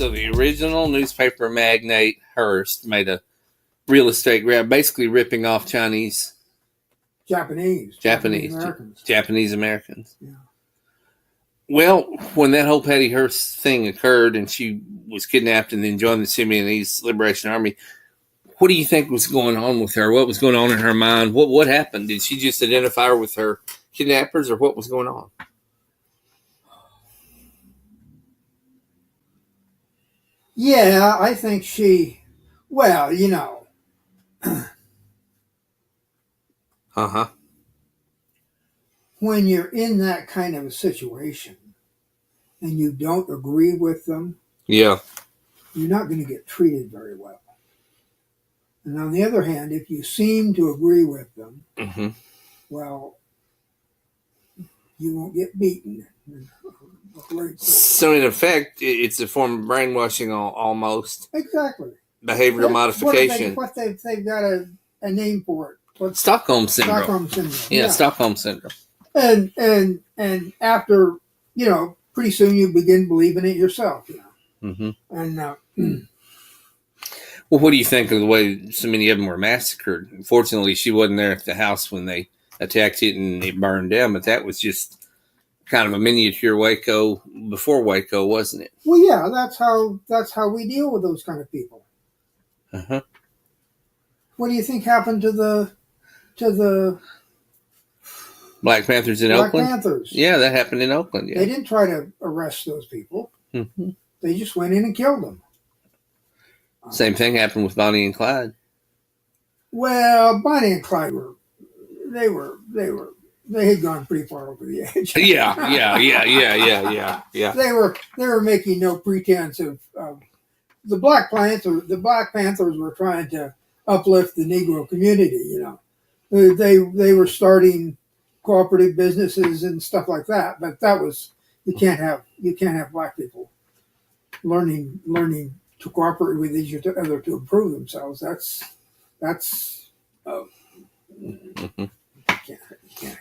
So the original newspaper magnate Hearst made a real estate grab, basically ripping off Japanese Americans. Yeah. Well, when that whole Patty Hearst thing occurred and she was kidnapped and then joined the Sudanese Liberation Army, what do you think was going on with her? What was going on in her mind? What happened? Did she just identify her with her kidnappers, or what was going on? Yeah, I think well, Uh-huh. when you're in that kind of a situation and you don't agree with them, Yeah. you're not going to get treated very well. And on the other hand, if you seem to agree with them, Mm-hmm. well, you won't get beaten. So in effect, it's a form of brainwashing almost. Exactly. Behavioral modification. They've got a name for it. Stockholm syndrome. Stockholm syndrome. Yeah, Stockholm syndrome. And after, pretty soon you begin believing it yourself. Mm-hmm. And well, what do you think of the way so many of them were massacred? Unfortunately, she wasn't there at the house when they attacked it and it burned down, but that was just kind of a miniature Waco before Waco, wasn't it? Well, yeah, that's how we deal with those kind of people. Uh-huh. What do you think happened to the Black Panthers in Black Oakland? Panthers? Yeah, that happened in Oakland. Yeah. They didn't try to arrest those people. Mm-hmm. They just went in and killed them. Same thing happened with Bonnie and Clyde. Well, Bonnie and Clyde they had gone pretty far over the edge. Yeah. They were making no pretense of the Black Panthers. The Black Panthers were trying to uplift the Negro community. They were starting cooperative businesses and stuff like that. But that was you can't have black people learning to cooperate with each other to improve themselves. That's Mm-hmm.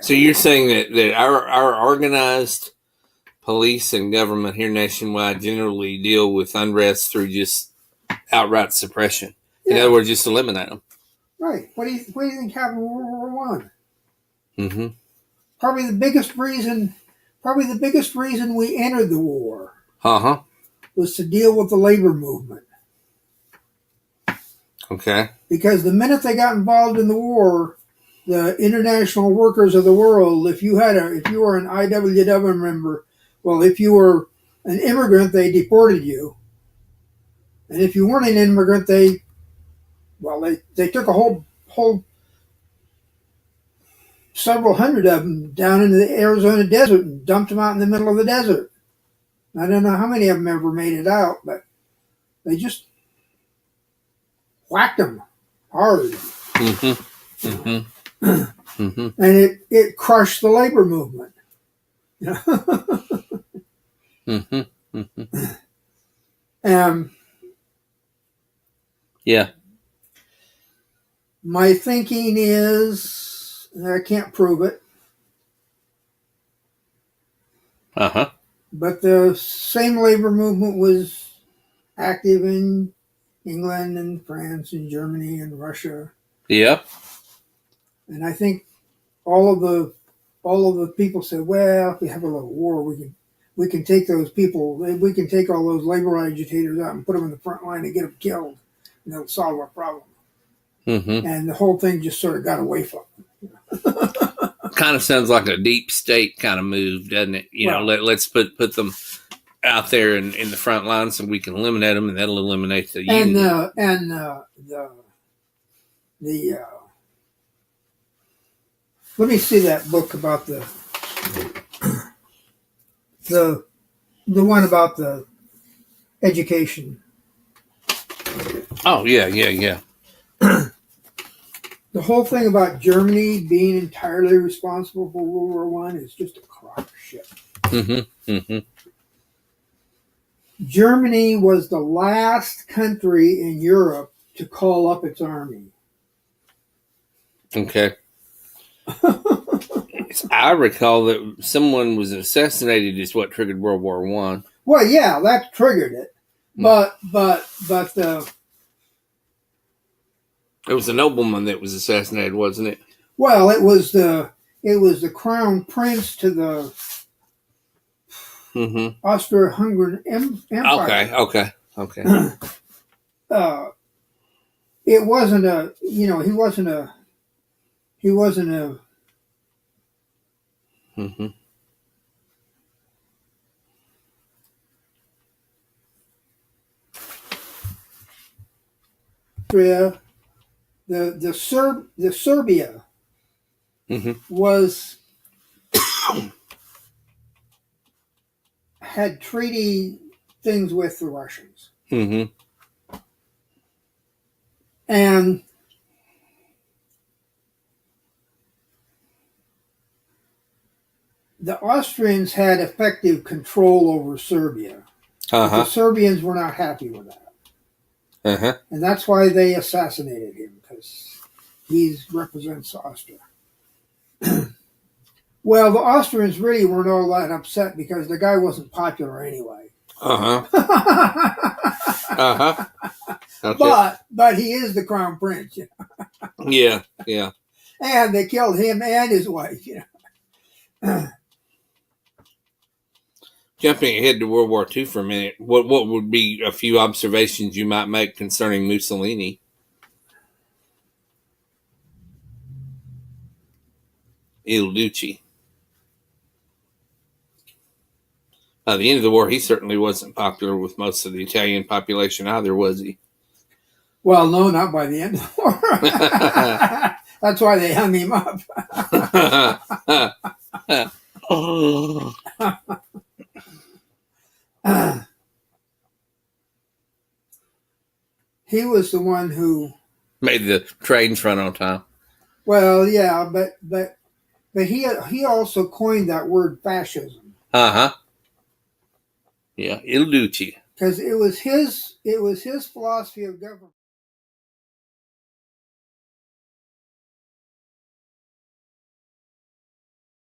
So you're saying that our organized police and government here nationwide generally deal with unrest through just outright suppression. In other words, just eliminate them. Right. What do you think happened in World War One? Mm-hmm. Probably the biggest reason we entered the war was to deal with the labor movement. Okay. Because the minute they got involved in the war, the international workers of the world, if you were an IWW member, well, if you were an immigrant, they deported you. And if you weren't an immigrant, they took a whole several hundred of them down into the Arizona desert and dumped them out in the middle of the desert. I don't know how many of them ever made it out, but they just whacked them hard. Mm-hmm. Mm-hmm. Mm-hmm. And it crushed the labor movement. Mm-hmm. Mm-hmm. Yeah. My thinking is, and I can't prove it, but the same labor movement was active in England and France and Germany and Russia. Yep. And I think all of the people said, well, if we have a little war, we can take those people, we can take all those labor agitators out and put them in the front line and get them killed, and that'll solve our problem. Mm-hmm. And the whole thing just sort of got away from them. Kind of sounds like a deep state kind of move, doesn't it? Let's put them out there in the front line so we can eliminate them, and that'll eliminate the union. Let me see that book about the one about the education. Oh, yeah. The whole thing about Germany being entirely responsible for World War I is just a crock of shit. Mm-hmm. Mm-hmm. Germany was the last country in Europe to call up its army. Okay. I recall that someone was assassinated is what triggered World War I. Well, yeah, that triggered it. But the It was a nobleman that was assassinated, wasn't it? well, it was the crown prince to the Austro-Hungarian Empire. Okay. It wasn't a he wasn't a Mm-hmm. the Serbia was had treaty things with the Russians, and the Austrians had effective control over Serbia. But the Serbians were not happy with that. And that's why they assassinated him, because he represents Austria. Well, the Austrians really weren't all that upset because the guy wasn't popular anyway. Okay. But he is the crown prince. Yeah. And they killed him and his wife. Jumping ahead to World War II for a minute, what would be a few observations you might make concerning Mussolini? Il Duce. By the end of the war, he certainly wasn't popular with most of the Italian population either, was he? Well, no, not by the end of the war. That's why they hung him up. He was the one who made the trains run on time. Well, yeah, but he also coined that word fascism. Yeah, Il Duce. Because it was his philosophy of government.